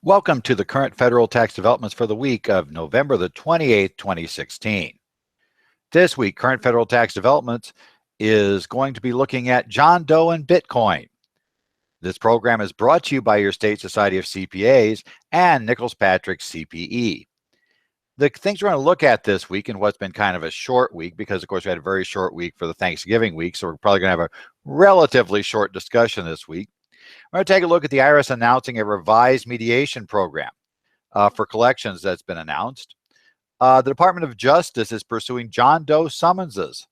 Welcome to the current federal tax developments for the week of November the 28th, 2016. This week, current federal tax developments is going to be looking at John Doe and Bitcoin. This program is brought to you by your state society of CPAs and Nichols Patrick CPE. The things we're going to look at this week and what's been kind of a short week, because of course we had a very short week for the Thanksgiving week, so we're probably going to have a relatively short discussion this week. We're going to take a look at the IRS announcing a revised mediation program for collections that's been announced. The Department of Justice is pursuing John Doe summonses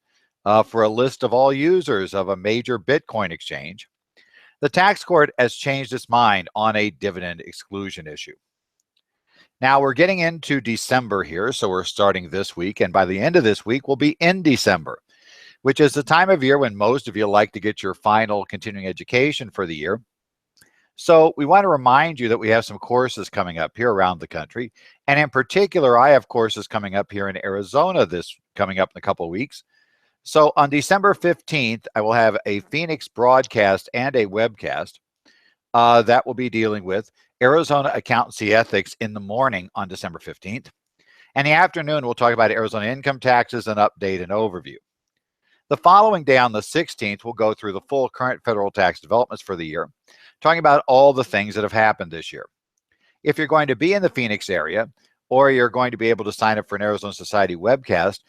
for a list of all users of a major Bitcoin exchange. The tax court has changed its mind on a dividend exclusion issue. Now we're getting into December here, so we're starting this week, and by the end of this week, we'll be in December, which is the time of year when most of you like to get your final continuing education for the year. So we want to remind you that we have some courses coming up here around the country. And in particular, I have courses coming up here in Arizona coming up in a couple of weeks. So on December 15th, I will have a Phoenix broadcast and a webcast that will be dealing with Arizona accountancy ethics in the morning on December 15th. And the afternoon, we'll talk about Arizona income taxes and update and overview. The following day on the 16th, we'll go through the full current federal tax developments for the year, talking about all the things that have happened this year. If you're going to be in the Phoenix area, or you're going to be able to sign up for an Arizona Society webcast,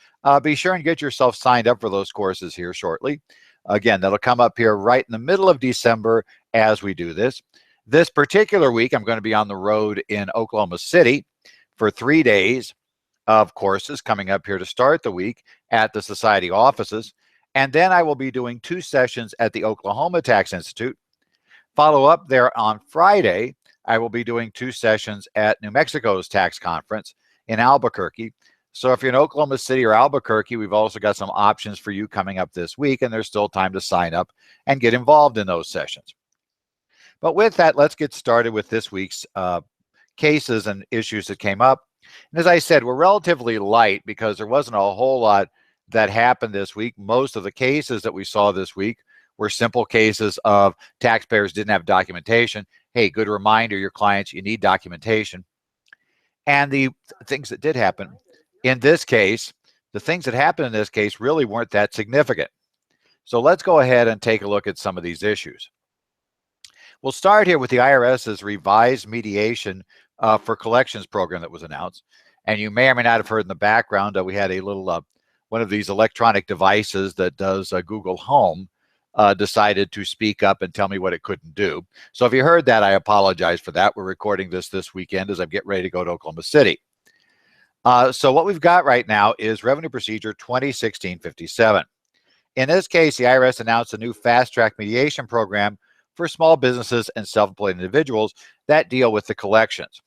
be sure and get yourself signed up for those courses here shortly. Again, that'll come up here right in the middle of December as we do this. This particular week, I'm going to be on the road in Oklahoma City for 3 days of courses coming up here to start the week at the Society offices. And then I will be doing 2 sessions at the Oklahoma Tax Institute. Follow up there on Friday, I will be doing 2 sessions at New Mexico's tax conference in Albuquerque. So if you're in Oklahoma City or Albuquerque, we've also got some options for you coming up this week, and there's still time to sign up and get involved in those sessions. But with that, let's get started with this week's cases and issues that came up. And as I said, we're relatively light because there wasn't a whole lot that happened this week. Most of the cases that we saw this week were simple cases of taxpayers didn't have documentation. Hey, good reminder, your clients, you need documentation. And the things that did happen in this case, the things that happened in this case really weren't that significant. So let's go ahead and take a look at some of these issues. We'll start here with the IRS's revised mediation for collections program that was announced. And you may or may not have heard in the background, we had a little one of these electronic devices that does Google Home decided to speak up and tell me what it couldn't do. So if you heard that, I apologize for that. We're recording this weekend as I get ready to go to Oklahoma City. So what we've got right now is Revenue Procedure 2016-57. In this case, the IRS announced a new fast-track mediation program for small businesses and self-employed individuals that deal with the collections.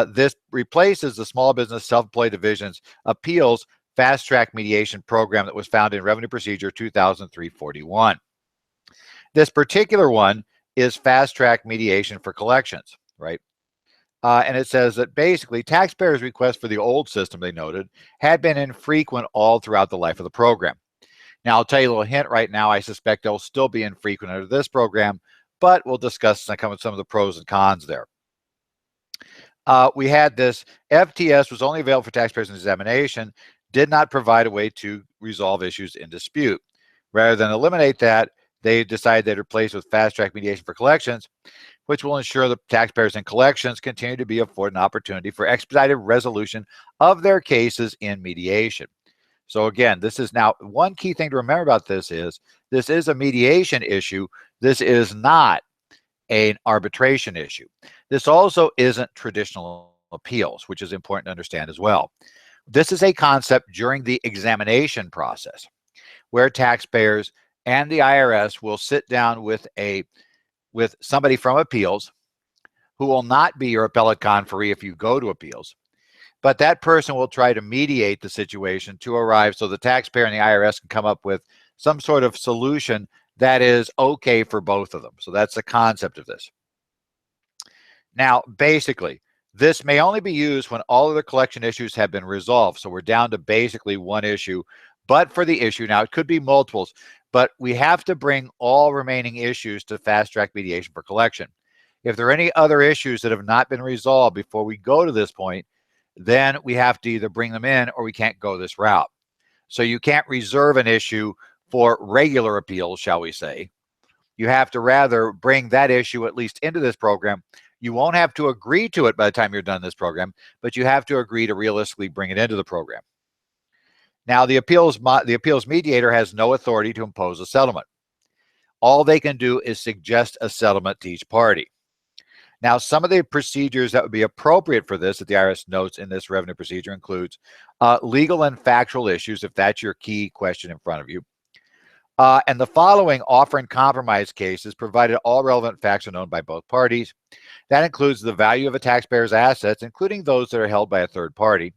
This replaces the Small Business Self-Employed Division's appeals fast-track mediation program that was found in Revenue Procedure 2003-41. This particular one is fast-track mediation for collections, right? And it says that basically taxpayers' requests for the old system, they noted, had been infrequent all throughout the life of the program. Now, I'll tell you a little hint right now. I suspect they'll still be infrequent under this program, but we'll discuss some of the pros and cons there. We had this FTS was only available for taxpayers in examination, did not provide a way to resolve issues in dispute. Rather than eliminate that, they decided they'd replace with fast-track mediation for collections, which will ensure that taxpayers in collections continue to be afforded an opportunity for expedited resolution of their cases in mediation. So again, this is now one key thing to remember about this is a mediation issue. This is not an arbitration issue. This also isn't traditional appeals, which is important to understand as well. This is a concept during the examination process where taxpayers and the IRS will sit down with somebody from appeals who will not be your appellate conferee if you go to appeals. But that person will try to mediate the situation to arrive so the taxpayer and the IRS can come up with some sort of solution that is okay for both of them. So that's the concept of this. Now, basically, this may only be used when all of the collection issues have been resolved. So we're down to basically one issue, but for the issue, now it could be multiples, but we have to bring all remaining issues to fast track mediation for collection. If there are any other issues that have not been resolved before we go to this point, then we have to either bring them in or we can't go this route. So you can't reserve an issue for regular appeals, shall we say. You have to rather bring that issue at least into this program. You won't have to agree to it by the time you're done this program, but you have to agree to realistically bring it into the program. Now, the appeals mediator has no authority to impose a settlement. All they can do is suggest a settlement to each party. Now, some of the procedures that would be appropriate for this that the IRS notes in this revenue procedure includes legal and factual issues, if that's your key question in front of you. And the following offer and compromise cases, provided all relevant facts are known by both parties. That includes the value of a taxpayer's assets, including those that are held by a third party,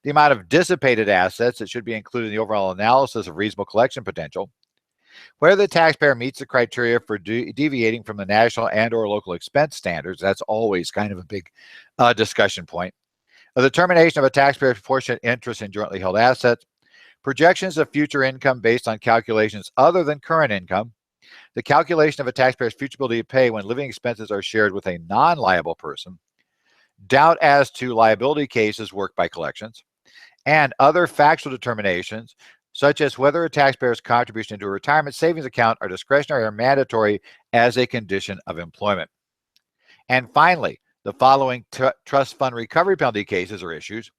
the amount of dissipated assets that should be included in the overall analysis of reasonable collection potential, whether the taxpayer meets the criteria for deviating from the national and or local expense standards. That's always kind of a big discussion point. The determination of a taxpayer's proportionate interest in jointly held assets, projections of future income based on calculations other than current income, the calculation of a taxpayer's future ability to pay when living expenses are shared with a non-liable person, doubt as to liability cases worked by collections, and other factual determinations, such as whether a taxpayer's contribution into a retirement savings account are discretionary or mandatory as a condition of employment. And finally, the following trust fund recovery penalty cases or issues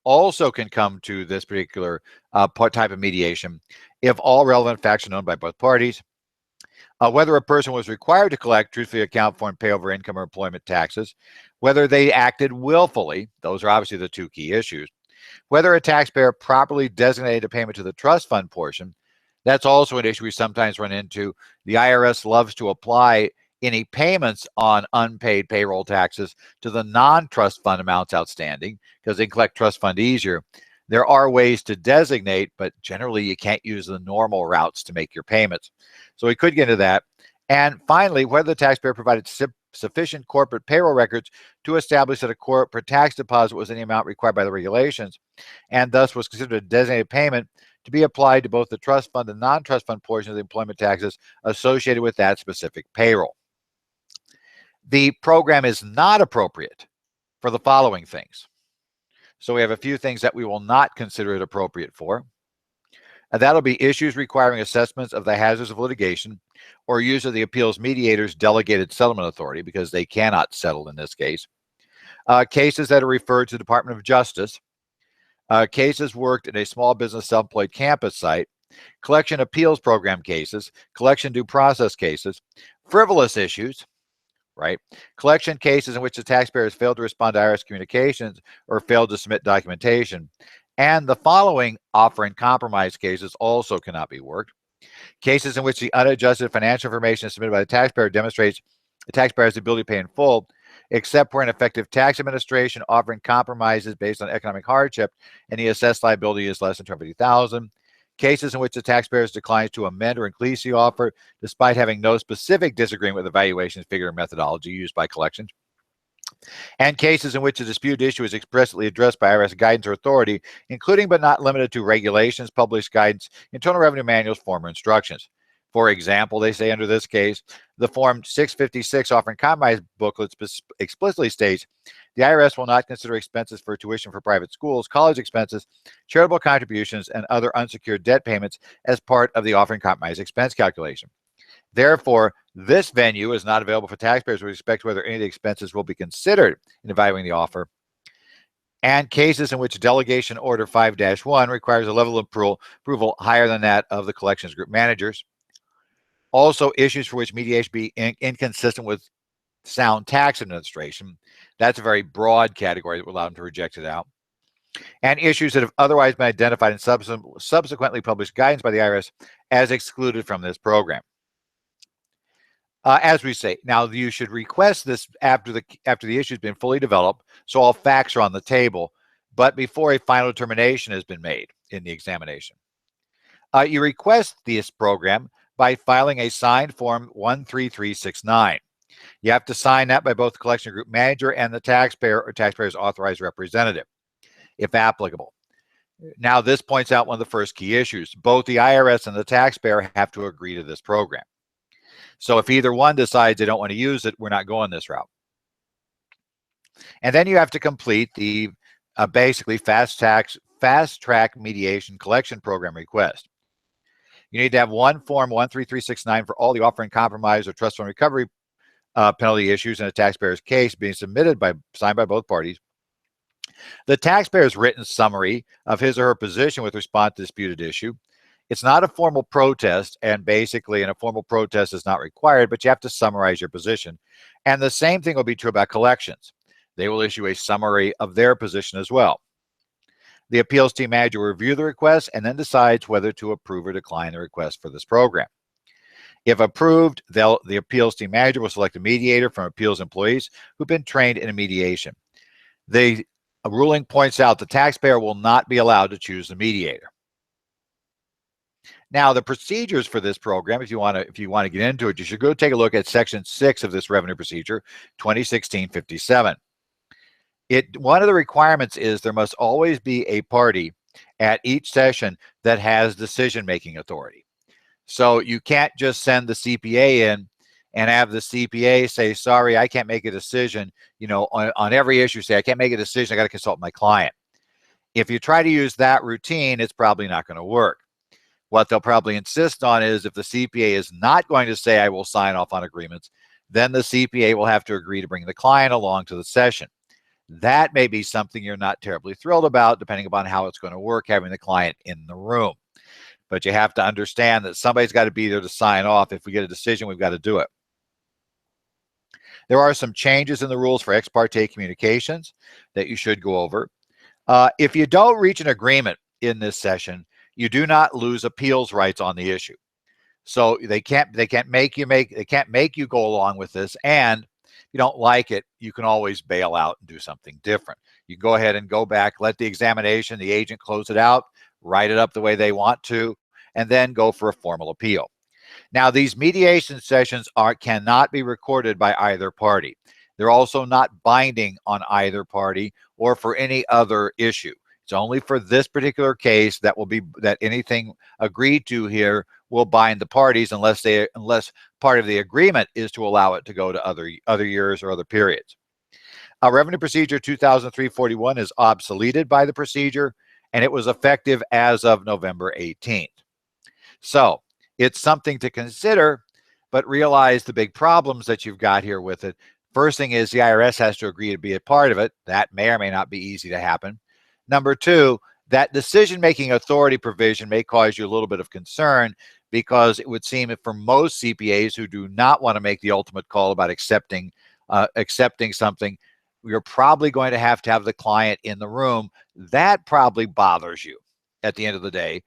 also can come to this particular type of mediation if all relevant facts are known by both parties. Whether a person was required to collect, truthfully account for, and pay over income or employment taxes, whether they acted willfully, those are obviously the two key issues, whether a taxpayer properly designated a payment to the trust fund portion, that's also an issue we sometimes run into. The IRS loves to apply any payments on unpaid payroll taxes to the non-trust fund amounts outstanding because they collect trust fund easier. There are ways to designate, but generally you can't use the normal routes to make your payments. So we could get into that. And finally, whether the taxpayer provided sufficient corporate payroll records to establish that a corporate tax deposit was in the amount required by the regulations, and thus was considered a designated payment to be applied to both the trust fund and non-trust fund portion of the employment taxes associated with that specific payroll. The program is not appropriate for the following things. So we have a few things that we will not consider it appropriate for. And that'll be issues requiring assessments of the hazards of litigation or use of the appeals mediator's delegated settlement authority, because they cannot settle in this case. Cases that are referred to the Department of Justice, cases worked in a small business self-employed campus site, collection appeals program cases, collection due process cases, frivolous issues, right? Collection cases in which the taxpayer has failed to respond to IRS communications or failed to submit documentation. And the following offer and compromise cases also cannot be worked. Cases in which the unadjusted financial information submitted by the taxpayer demonstrates the taxpayer's ability to pay in full, except where an effective tax administration offering compromises based on economic hardship and the assessed liability is less than $250,000. Cases in which the taxpayer declines to amend or increase the offer despite having no specific disagreement with the valuation figure or methodology used by collections. And cases in which a disputed issue is expressly addressed by IRS guidance or authority, including but not limited to regulations, published guidance, internal revenue manuals, form, or instructions. For example, they say under this case, the Form 656 offering compromise booklet explicitly states the IRS will not consider expenses for tuition for private schools, college expenses, charitable contributions, and other unsecured debt payments as part of the offering compromise expense calculation. Therefore, this venue is not available for taxpayers with respect to whether any of the expenses will be considered in evaluating the offer. And cases in which Delegation Order 5-1 requires a level of approval higher than that of the collections group managers. Also, issues for which mediation be inconsistent with sound tax administration. That's a very broad category that will allow them to reject it out. And issues that have otherwise been identified in subsequently published guidance by the IRS as excluded from this program. As we say, now you should request this after the issue has been fully developed, so all facts are on the table, but before a final determination has been made in the examination. You request this program by filing a signed Form 13369. You have to sign that by both the collection group manager and the taxpayer or taxpayer's authorized representative, if applicable. Now, this points out one of the first key issues. Both the IRS and the taxpayer have to agree to this program. So if either one decides they don't want to use it, we're not going this route. And then you have to complete the basically fast track mediation collection program request. You need to have one form 13369 for all the offer and compromise or trust fund recovery penalty issues in a taxpayer's case being signed by both parties. The taxpayer's written summary of his or her position with response to disputed issue. It's not a formal protest, and basically, a formal protest is not required, but you have to summarize your position. And the same thing will be true about collections. They will issue a summary of their position as well. The appeals team manager will review the request and then decides whether to approve or decline the request for this program. If approved, the appeals team manager will select a mediator from appeals employees who've been trained in a mediation. The ruling points out the taxpayer will not be allowed to choose the mediator. Now, the procedures for this program, if you want to get into it, you should go take a look at Section 6 of this revenue procedure, 2016-57. One of the requirements is there must always be a party at each session that has decision-making authority. So you can't just send the CPA in and have the CPA say, sorry, I can't make a decision, on every issue, say, I can't make a decision, I got to consult my client. If you try to use that routine, it's probably not going to work. What they'll probably insist on is if the CPA is not going to say, I will sign off on agreements, then the CPA will have to agree to bring the client along to the session. That may be something you're not terribly thrilled about, depending upon how it's going to work, having the client in the room. But you have to understand that somebody's got to be there to sign off. If we get a decision, we've got to do it. There are some changes in the rules for ex parte communications that you should go over. If you don't reach an agreement in this session, you do not lose appeals rights on the issue. So they can't make you go along with this. And if you don't like it, you can always bail out and do something different. You go ahead and go back, let the examination, the agent close it out, write it up the way they want to, and then go for a formal appeal. Now, these mediation sessions cannot be recorded by either party. They're also not binding on either party or for any other issue. It's only for this particular case that anything agreed to here will bind the parties unless part of the agreement is to allow it to go to other years or other periods. Revenue Procedure 2003-41 is obsoleted by the procedure, and it was effective as of November 18th. So it's something to consider, but realize the big problems that you've got here with it. First thing is the IRS has to agree to be a part of it. That may or may not be easy to happen. Number two, that decision-making authority provision may cause you a little bit of concern because it would seem that for most CPAs who do not want to make the ultimate call about accepting something, you're probably going to have the client in the room. That probably bothers you at the end of the day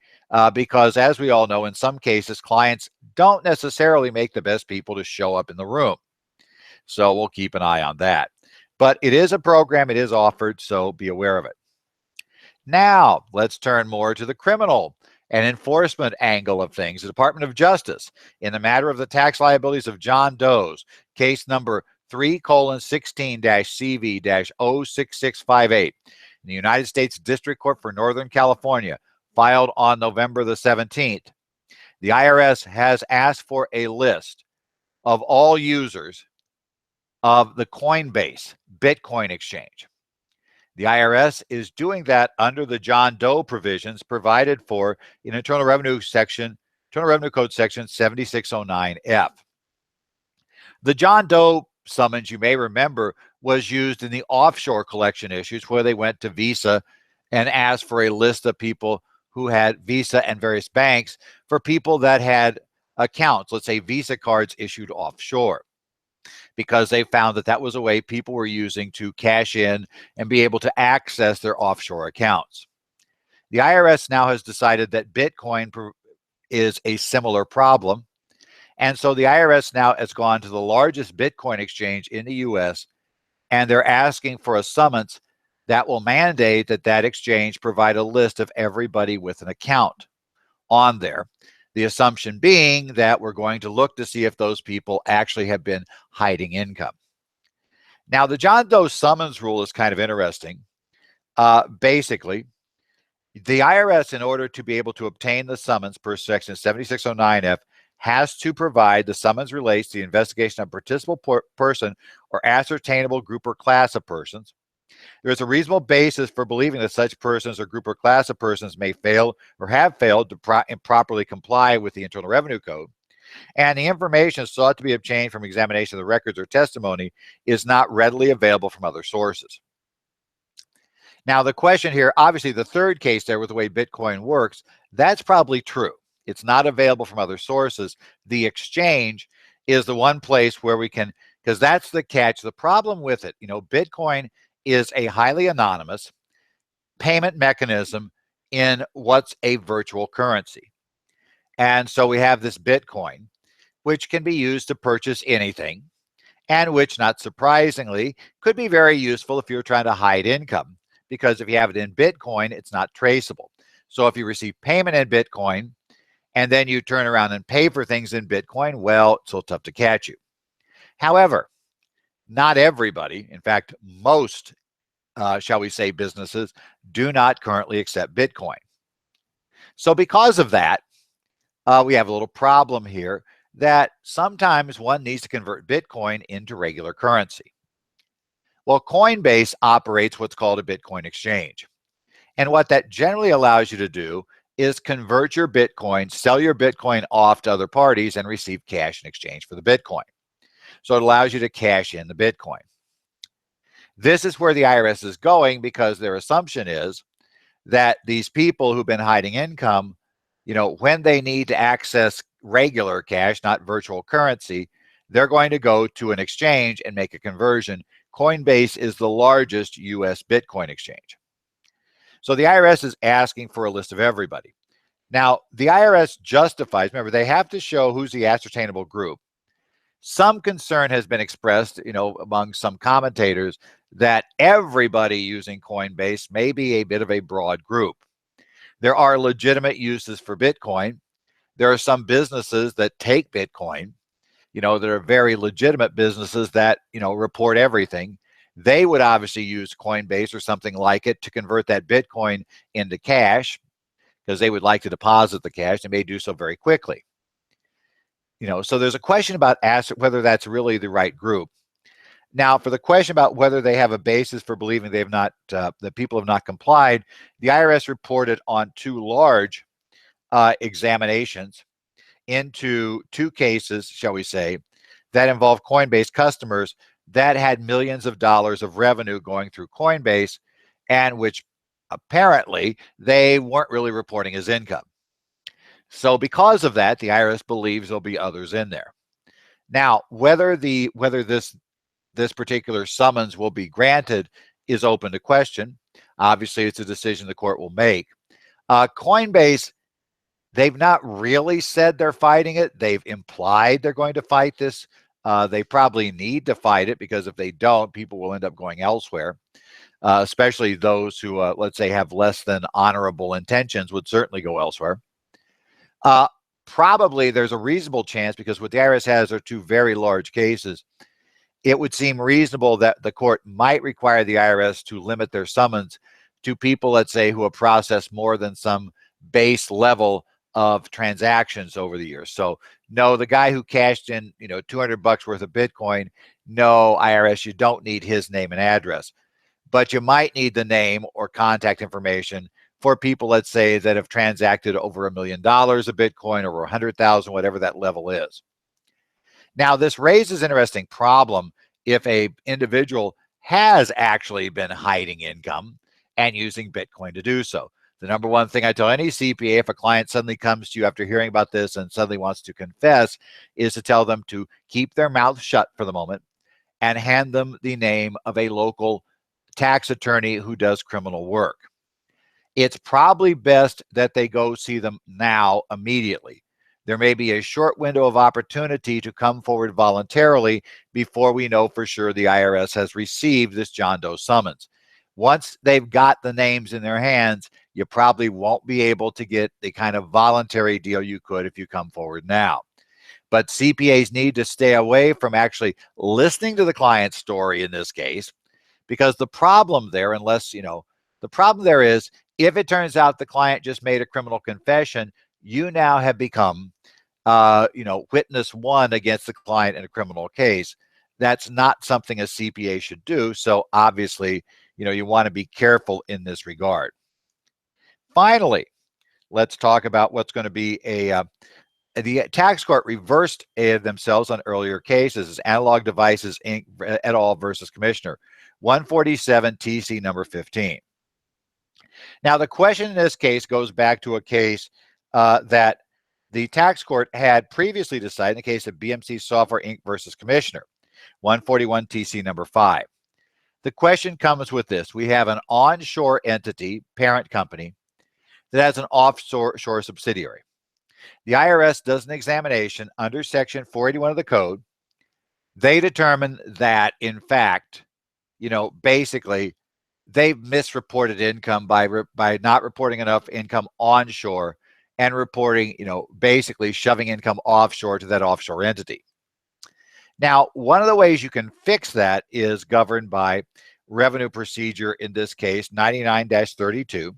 because, as we all know, in some cases, clients don't necessarily make the best people to show up in the room. So we'll keep an eye on that. But it is a program, it is offered, so be aware of it. Now, let's turn more to the criminal and enforcement angle of things. The Department of Justice, in the matter of the tax liabilities of John Doe's, case number 3:16-CV-06658, in the United States District Court for Northern California, filed on November the 17th. The IRS has asked for a list of all users of the Coinbase Bitcoin exchange. The IRS is doing that under the John Doe provisions provided for in Internal Revenue Code section 7609F. The John Doe summons, you may remember, was used in the offshore collection issues where they went to Visa and asked for a list of people who had Visa and various banks for people that had accounts, let's say Visa cards issued offshore, because they found that was a way people were using to cash in and be able to access their offshore accounts. The IRS now has decided that Bitcoin is a similar problem. And so the IRS now has gone to the largest Bitcoin exchange in the US, and they're asking for a summons that will mandate that exchange provide a list of everybody with an account on there. The assumption being that we're going to look to see if those people actually have been hiding income. Now, the John Doe summons rule is kind of interesting. Basically, the IRS, in order to be able to obtain the summons per section 7609F, has to provide the summons relates to the investigation of a participable person or ascertainable group or class of persons. There is a reasonable basis for believing that such persons or group or class of persons may fail or have failed to improperly comply with the Internal Revenue Code. And the information sought to be obtained from examination of the records or testimony is not readily available from other sources. Now, the question here, obviously, the third case there with the way Bitcoin works, that's probably true. It's not available from other sources. The exchange is the one place where we can, because that's the catch. The problem with it, Bitcoin is a highly anonymous payment mechanism in what's a virtual currency. And so we have this Bitcoin, which can be used to purchase anything, and which, not surprisingly, could be very useful if you're trying to hide income, because if you have it in Bitcoin, it's not traceable. So if you receive payment in Bitcoin and then you turn around and pay for things in Bitcoin, well, it's so tough to catch you. However, not everybody, in fact, most, shall we say, businesses do not currently accept Bitcoin. So because of that, we have a little problem here that sometimes one needs to convert Bitcoin into regular currency. Well, Coinbase operates what's called a Bitcoin exchange. And what that generally allows you to do is convert your Bitcoin, sell your Bitcoin off to other parties, and receive cash in exchange for the Bitcoin. So it allows you to cash in the Bitcoin. This is where the IRS is going, because their assumption is that these people who've been hiding income, when they need to access regular cash, not virtual currency, they're going to go to an exchange and make a conversion. Coinbase is the largest US Bitcoin exchange. So the IRS is asking for a list of everybody. Now, the IRS justifies, remember, they have to show who's the ascertainable group. Some concern has been expressed, among some commentators, that everybody using Coinbase may be a bit of a broad group. There are legitimate uses for Bitcoin. There are some businesses that take Bitcoin, that are very legitimate businesses that, report everything. They would obviously use Coinbase or something like it to convert that Bitcoin into cash, because they would like to deposit the cash. They may do so very quickly. So there's a question about whether that's really the right group. Now, for the question about whether they have a basis for believing that people have not complied, the IRS reported on 2 large examinations into 2 cases, shall we say, that involve Coinbase customers that had millions of dollars of revenue going through Coinbase, and which apparently they weren't really reporting as income. So because of that, the IRS believes there'll be others in there. Now, whether this particular summons will be granted is open to question. Obviously, it's a decision the court will make. Coinbase, they've not really said they're fighting it. They've implied they're going to fight this. They probably need to fight it, because if they don't, people will end up going elsewhere, especially those who, let's say, have less than honorable intentions would certainly go elsewhere. Probably there's a reasonable chance, because what the IRS has are 2 very large cases. It would seem reasonable that the court might require the IRS to limit their summons to people, let's say, who have processed more than some base level of transactions over the years. So no, the guy who cashed in, $200 worth of Bitcoin, no, IRS, you don't need his name and address, but you might need the name or contact information for people, let's say, that have transacted over $1 million of Bitcoin, over 100,000, whatever that level is. Now, this raises an interesting problem if a individual has actually been hiding income and using Bitcoin to do so. The number one thing I tell any CPA, if a client suddenly comes to you after hearing about this and suddenly wants to confess, is to tell them to keep their mouth shut for the moment and hand them the name of a local tax attorney who does criminal work. It's probably best that they go see them now, immediately. There may be a short window of opportunity to come forward voluntarily before we know for sure the IRS has received this John Doe summons. Once they've got the names in their hands, you probably won't be able to get the kind of voluntary deal you could if you come forward now. But CPAs need to stay away from actually listening to the client's story in this case, because the problem there, the problem there is, if it turns out the client just made a criminal confession, you now have become witness one against the client in a criminal case. That's not something a CPA should do. So obviously, you want to be careful in this regard. Finally, let's talk about what's going to be the tax court reversed themselves on earlier cases as Analog Devices Inc. et al. Versus Commissioner 147 TC number 15. Now, the question in this case goes back to a case that the tax court had previously decided in the case of BMC Software Inc. versus Commissioner 141 TC number 5. The question comes with this. We have an onshore entity, parent company, that has an offshore subsidiary. The IRS does an examination under Section 481 of the code. They determine that, in fact, basically, they've misreported income by not reporting enough income onshore and reporting, basically shoving income offshore to that offshore entity. Now, one of the ways you can fix that is governed by revenue procedure, in this case, 99-32.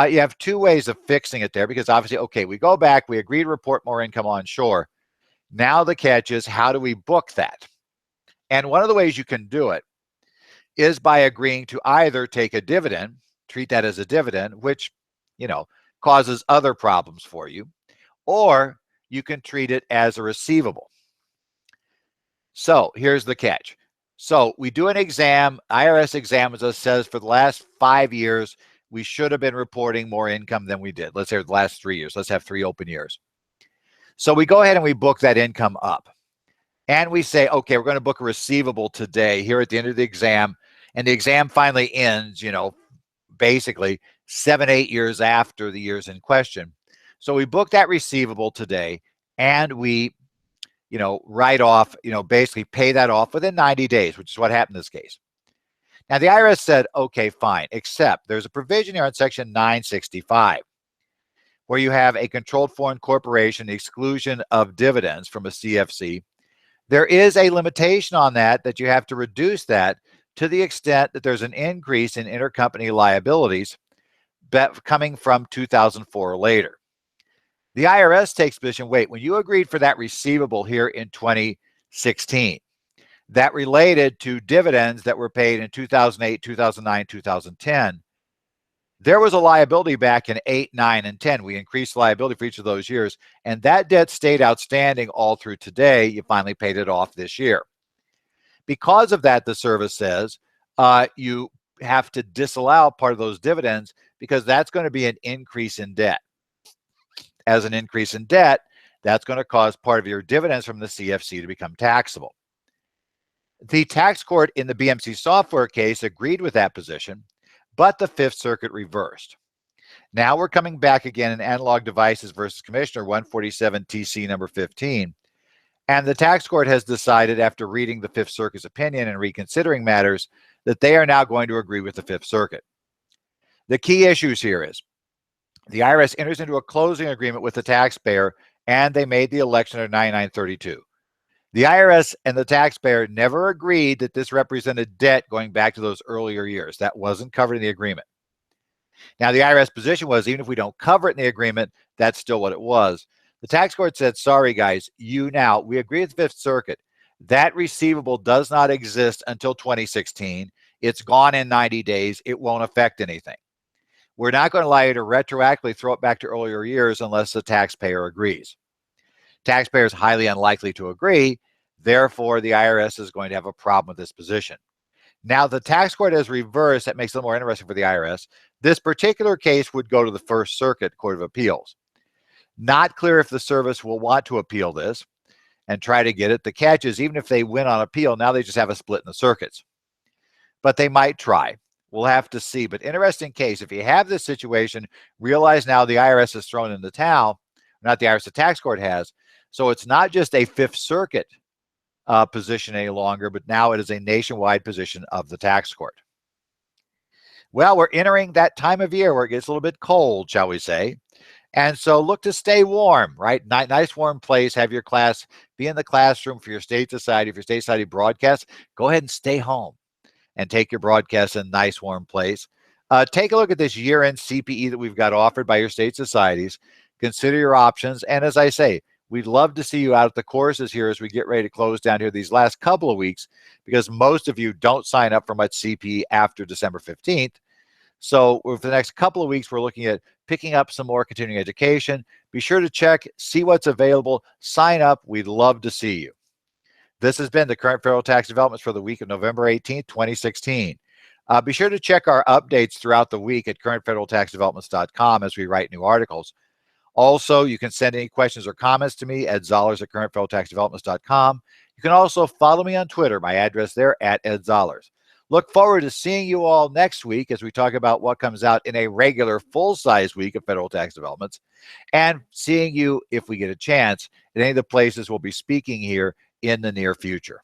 You have two ways of fixing it there because obviously, okay, we go back, we agree to report more income onshore. Now the catch is, how do we book that? And one of the ways you can do it is by agreeing to either take a dividend, treat that as a dividend, which, causes other problems for you, or you can treat it as a receivable. So here's the catch. So we do an exam, IRS examines us, says for the last 5 years, we should have been reporting more income than we did. Let's say the last 3 years. Let's have 3 open years. So we go ahead and we book that income up. And we say, okay, we're going to book a receivable today here at the end of the exam. And the exam finally ends, basically 7-8 years after the years in question. So we book that receivable today and we, write off, basically pay that off within 90 days, which is what happened in this case. Now, the IRS said, okay, fine, except there's a provision here on Section 965 where you have a controlled foreign corporation, the exclusion of dividends from a CFC. There is a limitation on that you have to reduce that to the extent that there's an increase in intercompany liabilities coming from 2004 or later. The IRS takes position, wait, when you agreed for that receivable here in 2016, that related to dividends that were paid in 2008, 2009, 2010, there was a liability back in 8, 9, and 10. We increased liability for each of those years, and that debt stayed outstanding all through today. You finally paid it off this year. Because of that, the service says you have to disallow part of those dividends because that's going to be an increase in debt. As an increase in debt, that's going to cause part of your dividends from the CFC to become taxable. The tax court in the BMC software case agreed with that position, but the Fifth Circuit reversed. Now we're coming back again in Analog Devices versus Commissioner 147 TC number 15. And the tax court has decided, after reading the Fifth Circuit's opinion and reconsidering matters, that they are now going to agree with the Fifth Circuit. The key issues here is the IRS enters into a closing agreement with the taxpayer, and they made the election under 9932. The IRS and the taxpayer never agreed that this represented debt going back to those earlier years. That wasn't covered in the agreement. Now, the IRS position was, even if we don't cover it in the agreement, that's still what it was. The tax court said, sorry, guys, we agree with the Fifth Circuit. That receivable does not exist until 2016. It's gone in 90 days. It won't affect anything. We're not going to allow you to retroactively throw it back to earlier years unless the taxpayer agrees. Taxpayer is highly unlikely to agree. Therefore, the IRS is going to have a problem with this position. Now, the tax court has reversed. That makes it a little more interesting for the IRS. This particular case would go to the First Circuit Court of Appeals. Not clear if the service will want to appeal this and try to get it. The catch is, even if they win on appeal, now they just have a split in the circuits. But they might try. We'll have to see. But interesting case. If you have this situation, realize now the IRS is thrown in the towel. Not the IRS, the tax court has. So it's not just a Fifth Circuit position any longer, but now it is a nationwide position of the tax court. Well, we're entering that time of year where it gets a little bit cold, shall we say. And so look to stay warm, right? Nice warm place. Have your class, be in the classroom for your state society. If your state society broadcasts, go ahead and stay home and take your broadcast in a nice warm place. Take a look at this year-end CPE that we've got offered by your state societies. Consider your options. And as I say, We'd love to see you out at the courses here as we get ready to close down here these last couple of weeks, because most of you don't sign up for much CPE after December 15th. So for the next couple of weeks, we're looking at picking up some more continuing education. Be sure to check, see what's available, sign up. We'd love to see you. This has been the current federal tax developments for the week of November 18th, 2016. Be sure to check our updates throughout the week at currentfederaltaxdevelopments.com as we write new articles. Also, you can send any questions or comments to me at zollars@currentfederaltaxdevelopments.com. You can also follow me on Twitter, my address there at @edzollars. Look forward to seeing you all next week as we talk about what comes out in a regular full-size week of federal tax developments, and seeing you, if we get a chance, at any of the places we'll be speaking here in the near future.